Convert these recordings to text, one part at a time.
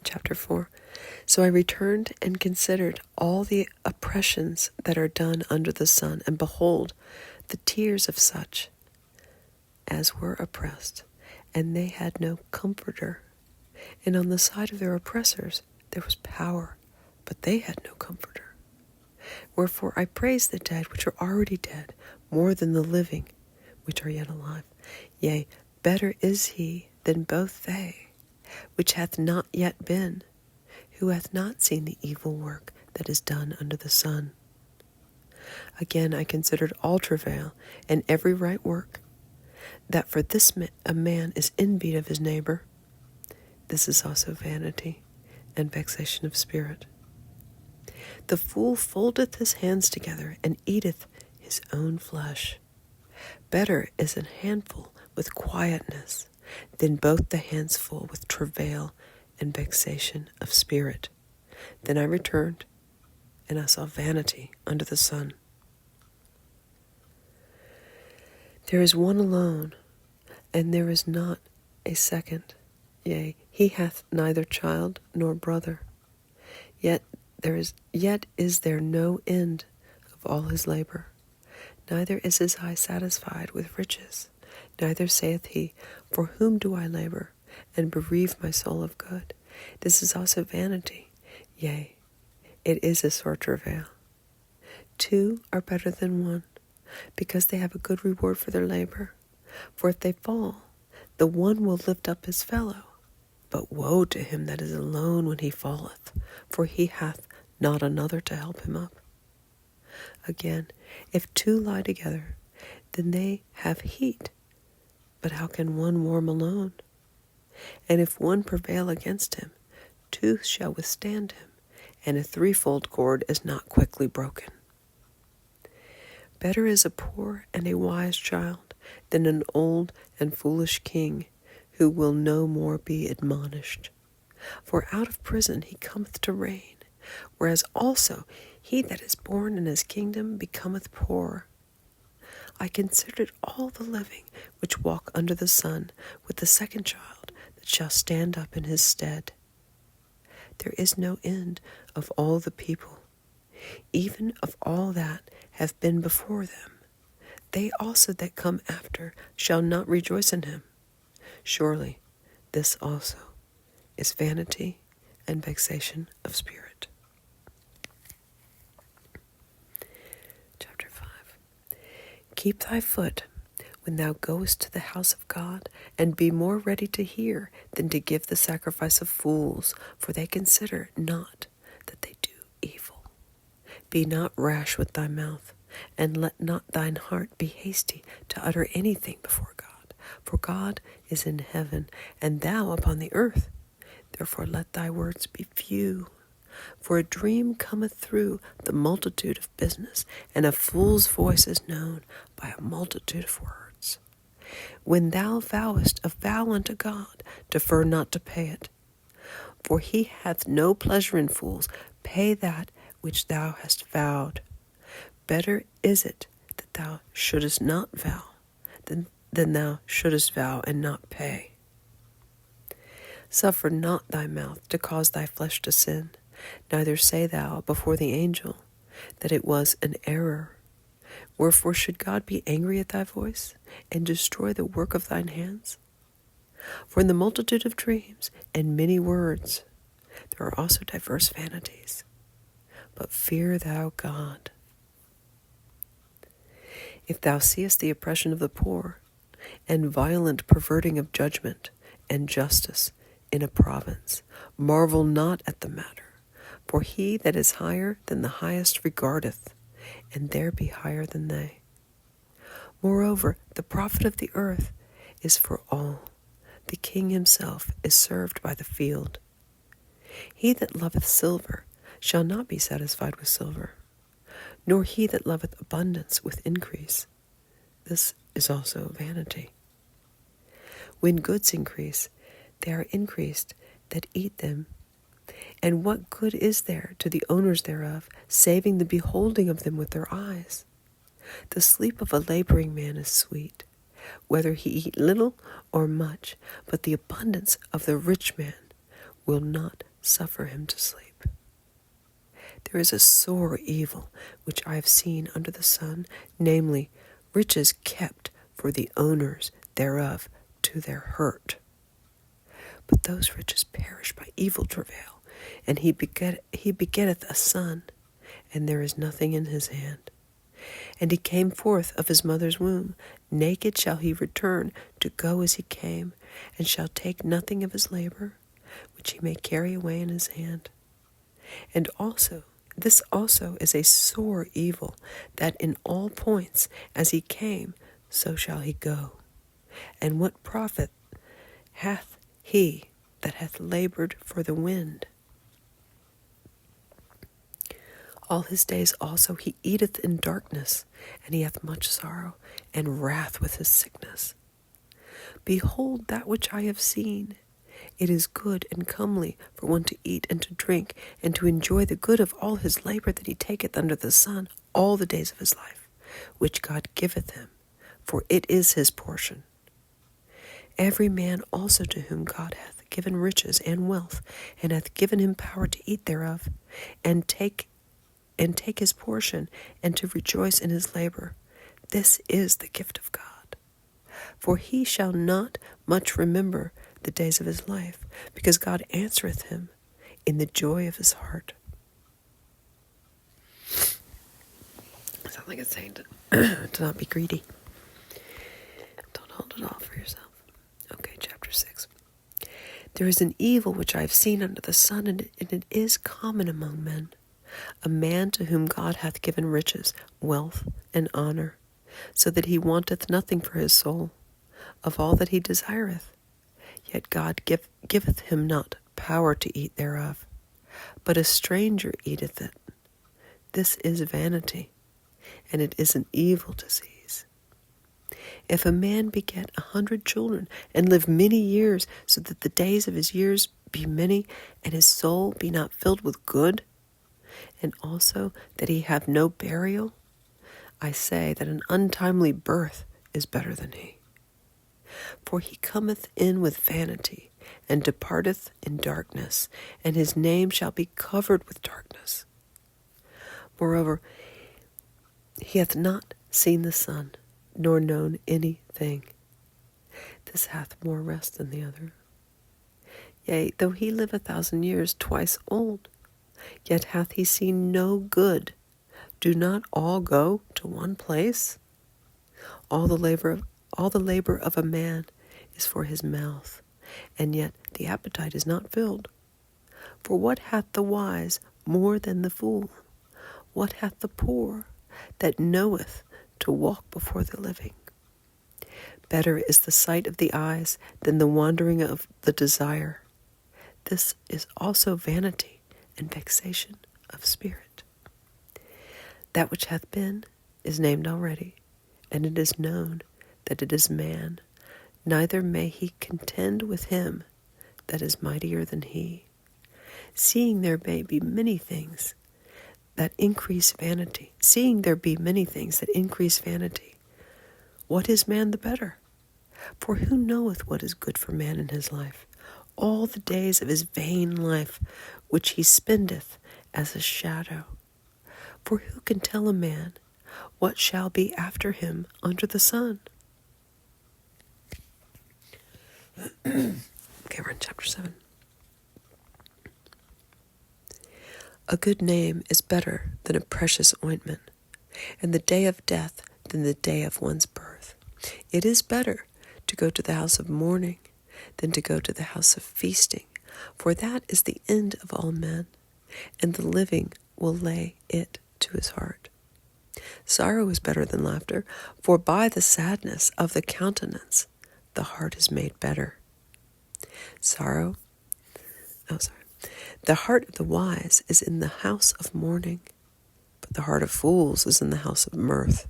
Chapter 4. So I returned and considered all the oppressions that are done under the sun, and behold, the tears of such as were oppressed, and they had no comforter. And on the side of their oppressors there was power, but they had no comforter. Wherefore I praise the dead which are already dead, more than the living which are yet alive. Yea, better is he than both they, which hath not yet been, who hath not seen the evil work that is done under the sun. Again I considered all travail, and every right work, that for this a man is envied of his neighbor. This is also vanity and vexation of spirit. The fool foldeth his hands together, and eateth his own flesh. Better is an handful with quietness, than both the hands full with travail and vexation of spirit. Then I returned, and I saw vanity under the sun. There is one alone, and there is not a second. Yea, he hath neither child nor brother. Yet is there no end of all his labor. Neither is his eye satisfied with riches. Neither saith he, for whom do I labor, and bereave my soul of good? This is also vanity. Yea, it is a sore travail. Two are better than one, because they have a good reward for their labor. For if they fall, the one will lift up his fellow. But woe to him that is alone when he falleth, for he hath not another to help him up. Again, if two lie together, then they have heat. But how can one warm alone? And if one prevail against him, two shall withstand him, and a threefold cord is not quickly broken. Better is a poor and a wise child than an old and foolish king, who will no more be admonished. For out of prison he cometh to reign, whereas also he that is born in his kingdom becometh poor. I considered all the living which walk under the sun, with the second child that shall stand up in his stead. There is no end of all the people, even of all that have been before them. They also that come after shall not rejoice in him. Surely this also is vanity and vexation of spirit. Chapter 5. Keep thy foot when thou goest to the house of God, and be more ready to hear than to give the sacrifice of fools, for they consider not that they do evil. Be not rash with thy mouth, and let not thine heart be hasty to utter anything before God. For God is in heaven, and thou upon the earth. Therefore let thy words be few. For a dream cometh through the multitude of business, and a fool's voice is known by a multitude of words. When thou vowest a vow unto God, defer not to pay it. For he hath no pleasure in fools. Pay that which thou hast vowed. Better is it that thou shouldest not vow, than thou shouldest vow and not pay. Suffer not thy mouth to cause thy flesh to sin, neither say thou before the angel that it was an error. Wherefore should God be angry at thy voice, and destroy the work of thine hands? For in the multitude of dreams and many words there are also diverse vanities. But fear thou God. If thou seest the oppression of the poor, and violent perverting of judgment and justice in a province, marvel not at the matter. For he that is higher than the highest regardeth, and there be higher than they. Moreover, the profit of the earth is for all. The king himself is served by the field. He that loveth silver shall not be satisfied with silver, nor he that loveth abundance with increase. This is also vanity. When goods increase, they are increased that eat them. And what good is there to the owners thereof, saving the beholding of them with their eyes? The sleep of a laboring man is sweet, whether he eat little or much, but the abundance of the rich man will not suffer him to sleep. There is a sore evil which I have seen under the sun, namely, riches kept for the owners thereof to their hurt. But those riches perish by evil travail, and he begetteth a son, and there is nothing in his hand. And he came forth of his mother's womb, naked shall he return to go as he came, and shall take nothing of his labor, which he may carry away in his hand. And also, this also is a sore evil, that in all points as he came, so shall he go. And what profit hath he that hath labored for the wind? All his days also he eateth in darkness, and he hath much sorrow and wrath with his sickness. Behold that which I have seen. It is good and comely for one to eat and to drink, and to enjoy the good of all his labor that he taketh under the sun all the days of his life, which God giveth him, for it is his portion. Every man also to whom God hath given riches and wealth, and hath given him power to eat thereof, and take his portion, and to rejoice in his labor. This is the gift of God. For he shall not much remember the days of his life, because God answereth him in the joy of his heart. Sounds like it's saying to not be greedy. Don't hold it all for yourself. Okay, chapter 6. There is an evil which I have seen under the sun, and it is common among men. A man to whom God hath given riches, wealth, and honor, so that he wanteth nothing for his soul, of all that he desireth. Yet God giveth him not power to eat thereof, but a stranger eateth it. This is vanity, and it is an evil disease. If a man beget 100 children, and live many years, so that the days of his years be many, and his soul be not filled with good, and also that he have no burial, I say that an untimely birth is better than he. For he cometh in with vanity, and departeth in darkness, and his name shall be covered with darkness. Moreover, he hath not seen the sun, nor known anything. This hath more rest than the other. Yea, though he live 1,000 years, twice old, yet hath he seen no good. Do not all go to one place? All the labor of a man is for his mouth, and yet the appetite is not filled. For what hath the wise more than the fool? What hath the poor that knoweth to walk before the living? Better is the sight of the eyes than the wandering of the desire. This is also vanity and vexation of spirit. That which hath been is named already, and it is known that it is man, neither may he contend with him that is mightier than he. Seeing there be many things that increase vanity, what is man the better? For who knoweth what is good for man in his life? All the days of his vain life, which he spendeth as a shadow. For who can tell a man what shall be after him under the sun? Okay, we're in chapter 7. A good name is better than a precious ointment, and the day of death than the day of one's birth. It is better to go to the house of mourning than to go to the house of feasting, for that is the end of all men, and the living will lay it to his heart. Sorrow is better than laughter, for by the sadness of the countenance the heart is made better. The heart of the wise is in the house of mourning, but the heart of fools is in the house of mirth.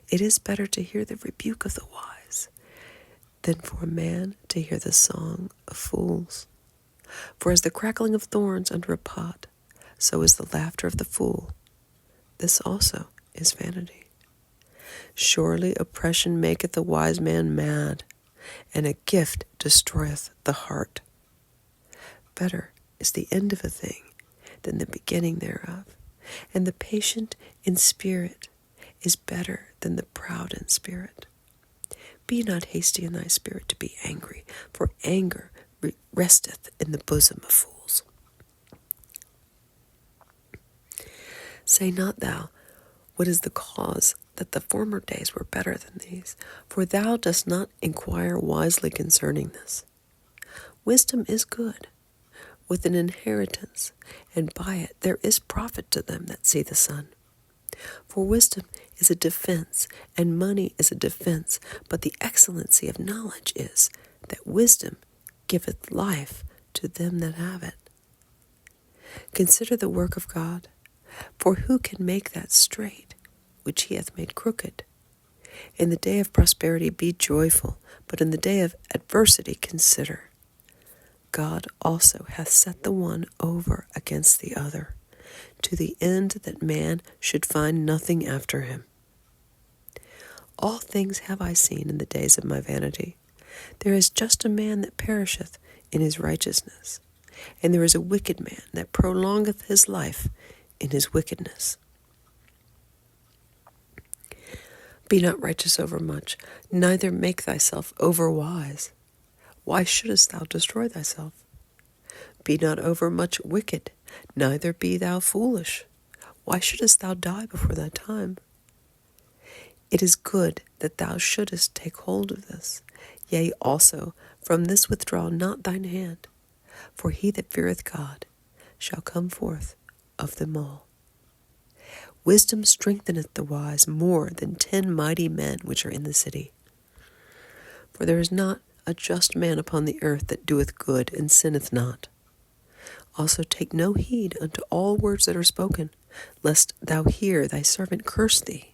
It is better to hear the rebuke of the wise than for a man to hear the song of fools. For as the crackling of thorns under a pot, so is the laughter of the fool. This also is vanity. Surely oppression maketh the wise man mad, and a gift destroyeth the heart. Better is the end of a thing than the beginning thereof, and the patient in spirit is better than the proud in spirit. Be not hasty in thy spirit to be angry, for anger resteth in the bosom of fools. Say not thou, what is the cause that the former days were better than these? For thou dost not inquire wisely concerning this. Wisdom is good, with an inheritance, and by it there is profit to them that see the sun. For wisdom is a defense, and money is a defense, but the excellency of knowledge is that wisdom giveth life to them that have it. Consider the work of God, for who can make that straight which he hath made crooked? In the day of prosperity be joyful, but in the day of adversity consider. God also hath set the one over against the other, to the end that man should find nothing after him. All things have I seen in the days of my vanity. There is just a man that perisheth in his righteousness, and there is a wicked man that prolongeth his life in his wickedness. Be not righteous over much, neither make thyself over wise. Why shouldest thou destroy thyself? Be not over much wicked, neither be thou foolish. Why shouldest thou die before thy time? It is good that thou shouldest take hold of this. Yea, also, from this withdraw not thine hand. For he that feareth God shall come forth of them all. Wisdom strengtheneth the wise more than 10 mighty men which are in the city. For there is not a just man upon the earth that doeth good and sinneth not. Also take no heed unto all words that are spoken, lest thou hear thy servant curse thee.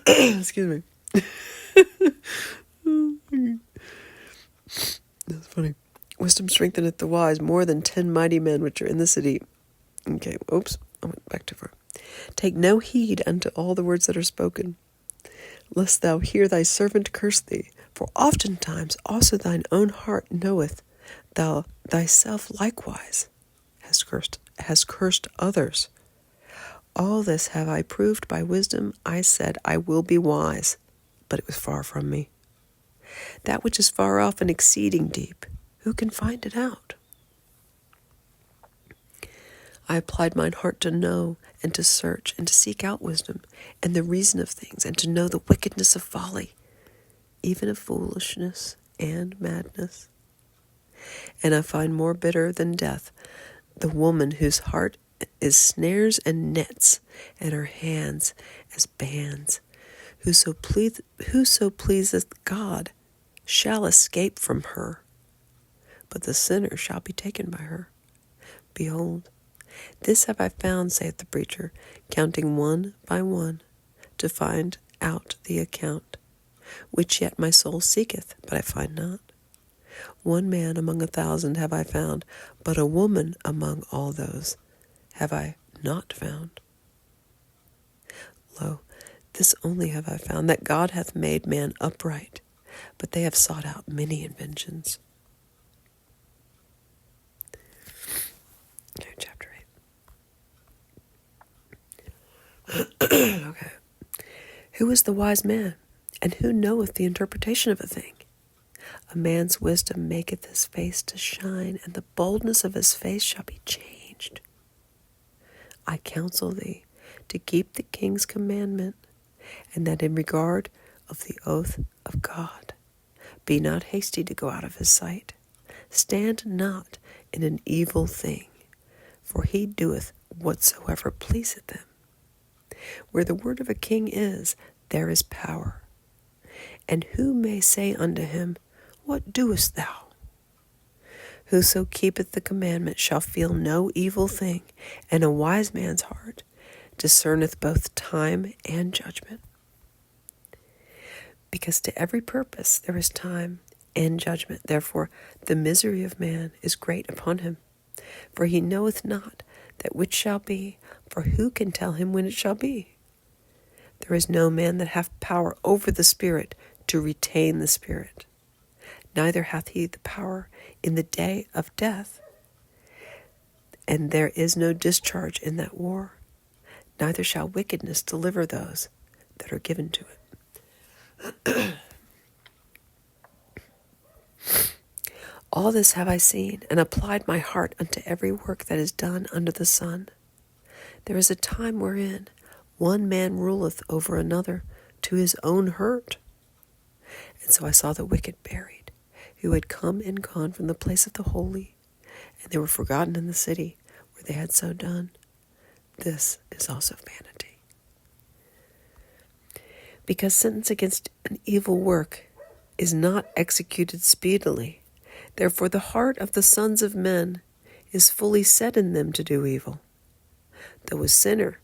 Excuse me. That's funny. Wisdom strengtheneth the wise more than 10 mighty men which are in the city. Okay, oops, I went back too far. Take no heed unto all the words that are spoken, lest thou hear thy servant curse thee. For oftentimes also thine own heart knoweth thou thyself likewise hast cursed others. All this have I proved by wisdom. I said, I will be wise, but it was far from me. That which is far off and exceeding deep, who can find it out? I applied mine heart to know and to search and to seek out wisdom and the reason of things and to know the wickedness of folly, even of foolishness and madness. And I find more bitter than death the woman whose heart is snares and nets, and her hands as bands. Whoso pleaseth God shall escape from her, but the sinner shall be taken by her. Behold, this have I found, saith the preacher, counting one by one, to find out the account, which yet my soul seeketh, but I find not. One man among 1,000 have I found, but a woman among all those have I not found. Lo, this only have I found, that God hath made man upright, but they have sought out many inventions. Okay, chapter 8. Okay. Who is the wise man, and who knoweth the interpretation of a thing? A man's wisdom maketh his face to shine, and the boldness of his face shall be changed. I counsel thee to keep the king's commandment, and that in regard of the oath of God, be not hasty to go out of his sight. Stand not in an evil thing, for he doeth whatsoever pleaseth him. Where the word of a king is, there is power. And who may say unto him, What doest thou? Whoso keepeth the commandment shall feel no evil thing, and a wise man's heart discerneth both time and judgment. Because to every purpose there is time and judgment. Therefore the misery of man is great upon him, for he knoweth not that which shall be, for who can tell him when it shall be? There is no man that hath power over the Spirit to retain the Spirit, neither hath he the power in the day of death. And there is no discharge in that war, neither shall wickedness deliver those that are given to it. All this have I seen, and applied my heart unto every work that is done under the sun. There is a time wherein one man ruleth over another to his own hurt. And so I saw the wicked buried, who had come and gone from the place of the holy, and they were forgotten in the city where they had so done. This is also vanity. Because sentence against an evil work is not executed speedily, therefore the heart of the sons of men is fully set in them to do evil. Though a sinner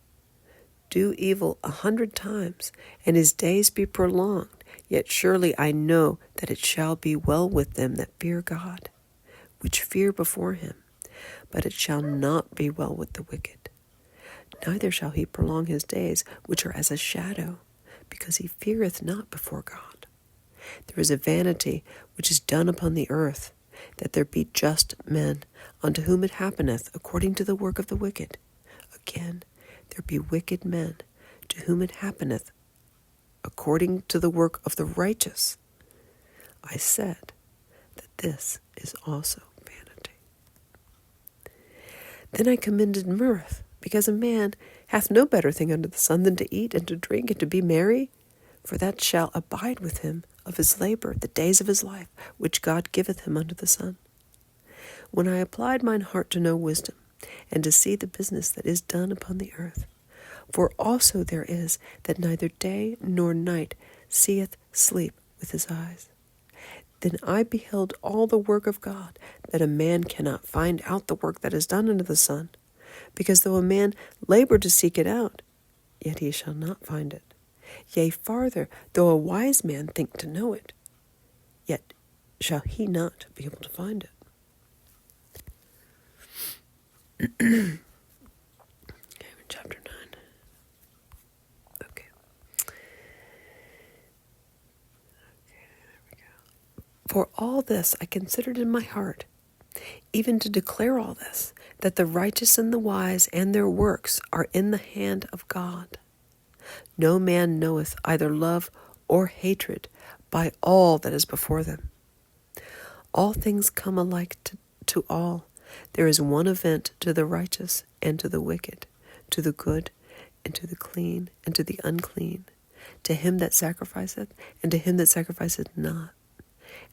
do evil 100 times, and his days be prolonged, yet surely I know that it shall be well with them that fear God, which fear before him. But it shall not be well with the wicked. Neither shall he prolong his days, which are as a shadow, because he feareth not before God. There is a vanity which is done upon the earth, that there be just men, unto whom it happeneth according to the work of the wicked. Again, there be wicked men, to whom it happeneth according to the work of the righteous. I said that this is also vanity. Then I commended mirth, because a man hath no better thing under the sun than to eat and to drink and to be merry, for that shall abide with him of his labor the days of his life, which God giveth him under the sun. When I applied mine heart to know wisdom, and to see the business that is done upon the earth, for also there is that neither day nor night seeth sleep with his eyes. Then I beheld all the work of God, that a man cannot find out the work that is done under the sun, because though a man labor to seek it out, yet he shall not find it. Yea, farther, though a wise man think to know it, yet shall he not be able to find it. Okay, chapter 9. Okay, there we go. For all this I considered in my heart, even to declare all this, that the righteous and the wise and their works are in the hand of God. No man knoweth either love or hatred by all that is before them. All things come alike to all. There is one event to the righteous and to the wicked, to the good and to the clean and to the unclean, to him that sacrificeth and to him that sacrificeth not.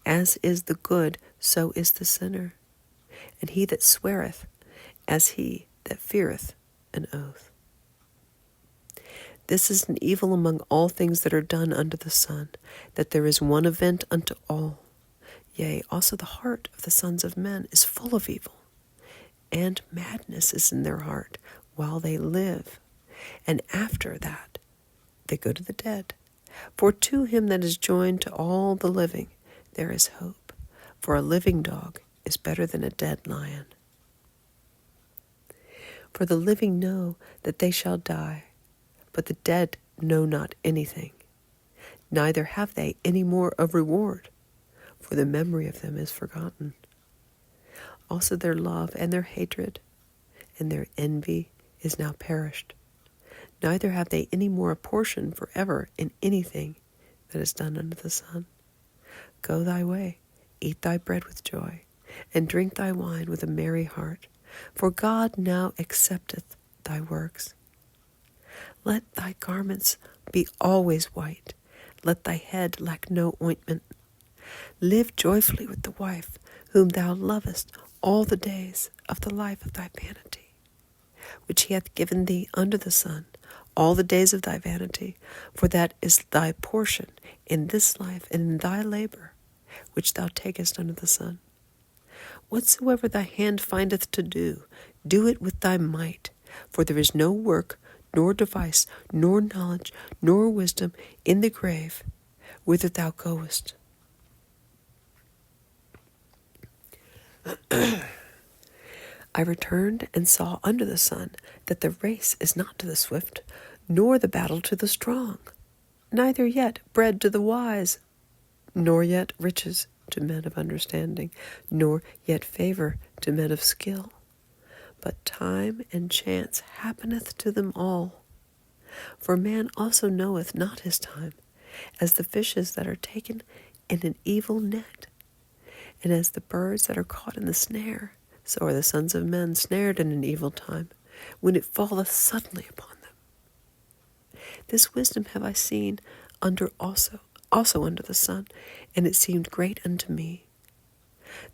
As is the good, so is the sinner, and he that sweareth, as he that feareth an oath. This is an evil among all things that are done under the sun, that there is one event unto all. Yea, also the heart of the sons of men is full of evil, and madness is in their heart while they live, and after that they go to the dead. For to him that is joined to all the living there is hope, for a living dog is better than a dead lion. For the living know that they shall die, but the dead know not anything, neither have they any more of reward, for the memory of them is forgotten. Also their love and their hatred and their envy is now perished. Neither have they any more a portion forever in anything that is done under the sun. Go thy way, eat thy bread with joy, and drink thy wine with a merry heart, for God now accepteth thy works. Let thy garments be always white, let thy head lack no ointment. Live joyfully with the wife whom thou lovest all the days of the life of thy vanity, which he hath given thee under the sun, all the days of thy vanity, for that is thy portion in this life and in thy labor, which thou takest under the sun. Whatsoever thy hand findeth to do, do it with thy might, for there is no work, nor device, nor knowledge, nor wisdom in the grave, whither thou goest. I returned and saw under the sun that the race is not to the swift, nor the battle to the strong, neither yet bread to the wise, nor yet riches to men of understanding, nor yet favor to men of skill. But time and chance happeneth to them all. For man also knoweth not his time, as the fishes that are taken in an evil net, and as the birds that are caught in the snare. So are the sons of men snared in an evil time, when it falleth suddenly upon them. This wisdom have I seen also under the sun, and it seemed great unto me.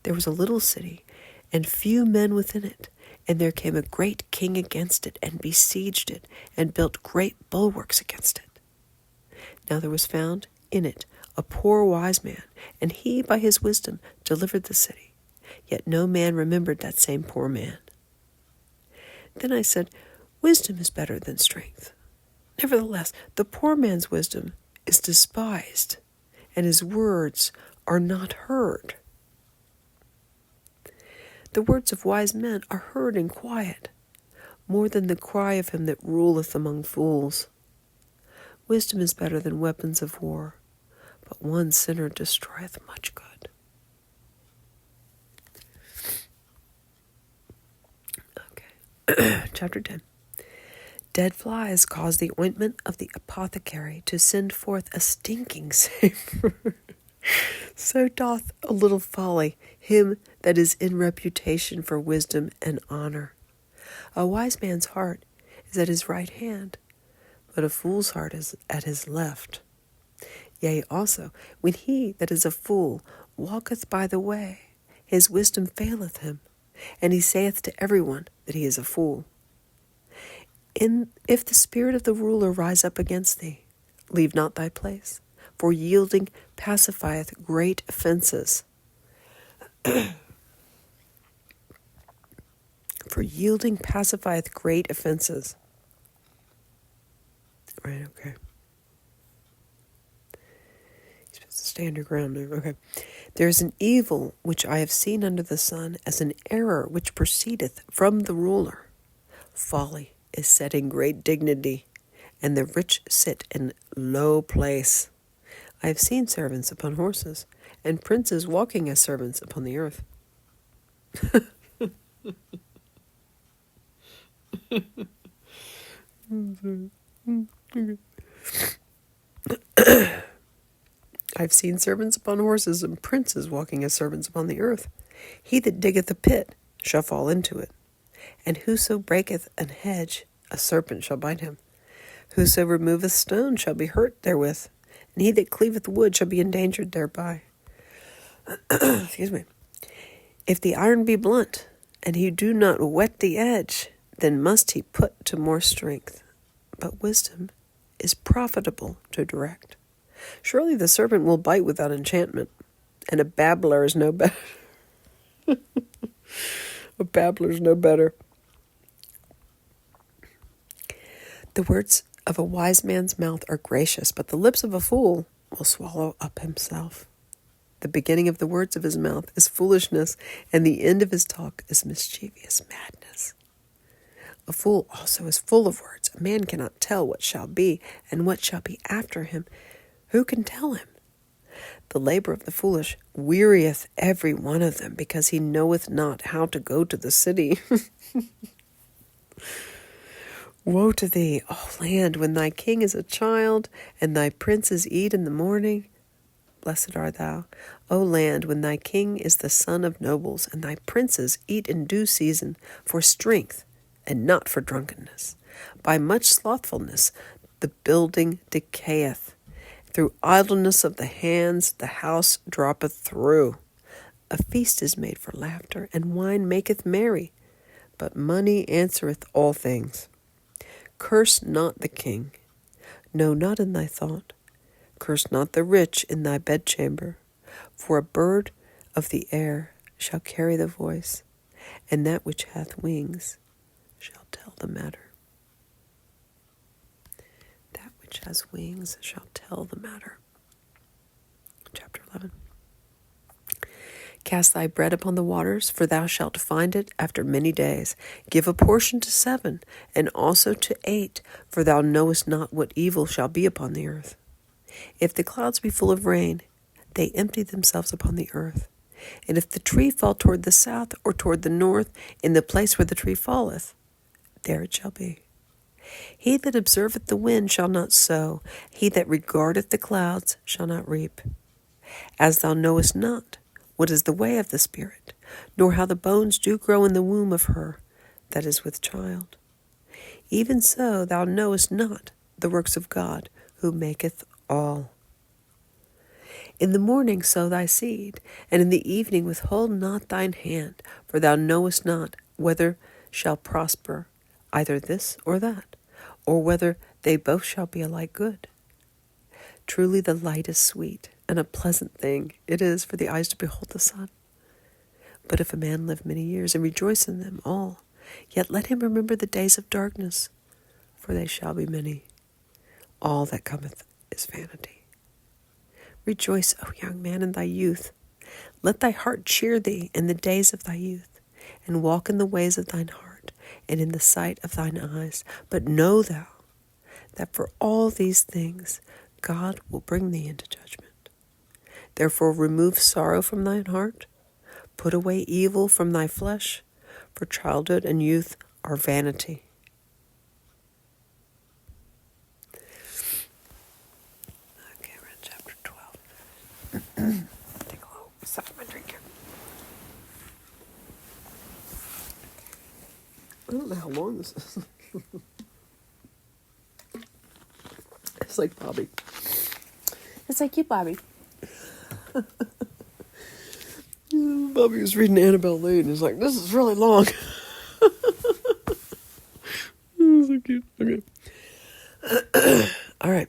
There was a little city, and few men within it, and there came a great king against it, and besieged it, and built great bulwarks against it. Now there was found in it a poor wise man, and he by his wisdom delivered the city. Yet no man remembered that same poor man. Then I said, Wisdom is better than strength. Nevertheless, the poor man's wisdom is despised, and his words are not heard. The words of wise men are heard in quiet, more than the cry of him that ruleth among fools. Wisdom is better than weapons of war, but one sinner destroyeth much good. Chapter 10. Dead flies cause the ointment of the apothecary to send forth a stinking savour. So doth a little folly him that is in reputation for wisdom and honour. A wise man's heart is at his right hand, but a fool's heart is at his left. Yea, also, when he that is a fool walketh by the way, his wisdom faileth him, and he saith to every one that he is a fool. If the spirit of the ruler rise up against thee, leave not thy place, for yielding pacifieth great offenses. For yielding pacifieth great offenses. Right, okay. You're supposed to stand your ground there. Okay. There is an evil which I have seen under the sun, as an error which proceedeth from the ruler. Folly is set in great dignity, and the rich sit in low place. I have seen servants upon horses, and princes walking as servants upon the earth. I've seen servants upon horses, and princes walking as servants upon the earth. He that diggeth a pit shall fall into it, and whoso breaketh an hedge, a serpent shall bite him. Whoso removeth stone shall be hurt therewith, and he that cleaveth wood shall be endangered thereby. Excuse me. If the iron be blunt, and he do not whet the edge, then must he put to more strength. But wisdom is profitable to direct. Surely the serpent will bite without enchantment, and a babbler is no better. A babbler is no better. The words of a wise man's mouth are gracious, but the lips of a fool will swallow up himself. The beginning of the words of his mouth is foolishness, and the end of his talk is mischievous madness. A fool also is full of words. A man cannot tell what shall be, and what shall be after him. Who can tell him? The labor of the foolish wearieth every one of them, because he knoweth not how to go to the city. Woe to thee, O land, when thy king is a child, and thy princes eat in the morning. Blessed art thou, O land, when thy king is the son of nobles, and thy princes eat in due season, for strength, and not for drunkenness. By much slothfulness the building decayeth. Through idleness of the hands the house droppeth through. A feast is made for laughter, and wine maketh merry, but money answereth all things. Curse not the king, no, not in thy thought. Curse not the rich in thy bedchamber, for a bird of the air shall carry the voice, and that which hath wings shall tell the matter. That which has wings shall tell the matter. Chapter 11. Cast thy bread upon the waters, for thou shalt find it after many days. Give a portion to 7, and also to 8, for thou knowest not what evil shall be upon the earth. If the clouds be full of rain, they empty themselves upon the earth. And if the tree fall toward the south or toward the north, in the place where the tree falleth, there it shall be. He that observeth the wind shall not sow, he that regardeth the clouds shall not reap. As thou knowest not what is the way of the Spirit, nor how the bones do grow in the womb of her that is with child, even so thou knowest not the works of God, who maketh all. In the morning sow thy seed, and in the evening withhold not thine hand, for thou knowest not whether shall prosper either this or that, or whether they both shall be alike good. Truly the light is sweet, and a pleasant thing it is for the eyes to behold the sun. But if a man live many years, and rejoice in them all, yet let him remember the days of darkness, for they shall be many. All that cometh is vanity. Rejoice, O young man, in thy youth. Let thy heart cheer thee in the days of thy youth, and walk in the ways of thine heart, and in the sight of thine eyes. But know thou that for all these things God will bring thee into judgment. Therefore remove sorrow from thine heart, put away evil from thy flesh, for childhood and youth are vanity. Okay, we're in chapter 12. Take a little sip of my drink here. I don't know how long this is. It's like Bobby. It's like you, Bobby. Bobby was reading Annabelle Lee and he's like, this is really long. So cute. Okay. All right.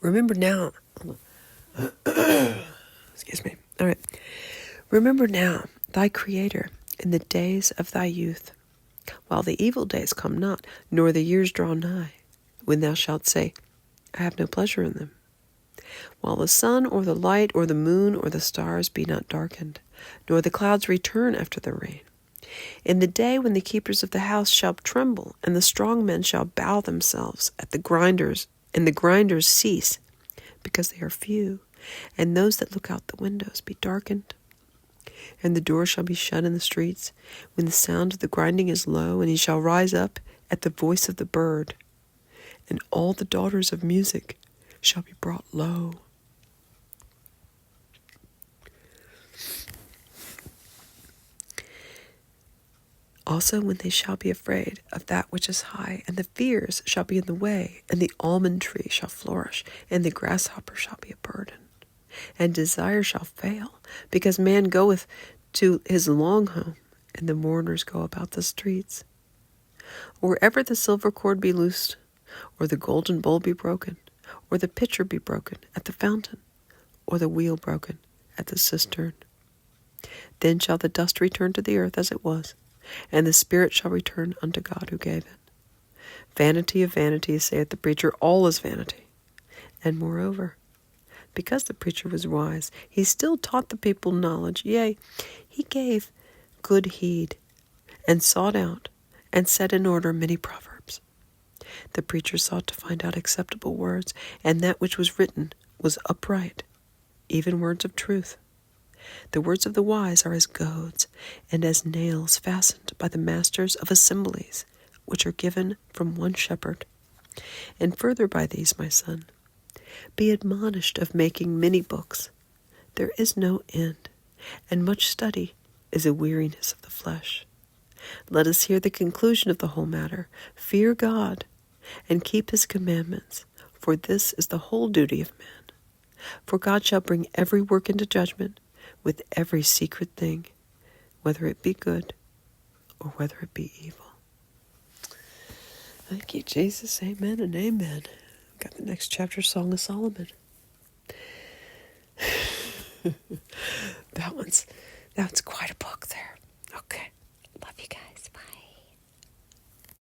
Remember now. Excuse me. All right. Remember now thy Creator in the days of thy youth, while the evil days come not, nor the years draw nigh, when thou shalt say, I have no pleasure in them. While the sun or the light or the moon or the stars be not darkened, nor the clouds return after the rain. In the day when the keepers of the house shall tremble, and the strong men shall bow themselves at the grinders, and the grinders cease, because they are few, and those that look out the windows be darkened. And the door shall be shut in the streets, when the sound of the grinding is low, and he shall rise up at the voice of the bird, and all the daughters of music shall be brought low. Also when they shall be afraid of that which is high, and the fears shall be in the way, and the almond tree shall flourish, and the grasshopper shall be a burden, and desire shall fail, because man goeth to his long home, and the mourners go about the streets. Or ever the silver cord be loosed, or the golden bowl be broken, or the pitcher be broken at the fountain, or the wheel broken at the cistern. Then shall the dust return to the earth as it was, and the spirit shall return unto God who gave it. Vanity of vanities, saith the preacher, all is vanity. And moreover, because the preacher was wise, he still taught the people knowledge, yea, he gave good heed, and sought out, and set in order many proverbs. The preacher sought to find out acceptable words, and that which was written was upright, even words of truth. The words of the wise are as goads, and as nails fastened by the masters of assemblies, which are given from one shepherd. And further by these, my son, be admonished of making many books. There is no end, and much study is a weariness of the flesh. Let us hear the conclusion of the whole matter. Fear God, and keep his commandments, for this is the whole duty of man. For God shall bring every work into judgment, with every secret thing, whether it be good or whether it be evil. Thank you, Jesus. Amen and amen. Got the next chapter, Song of Solomon. That's quite a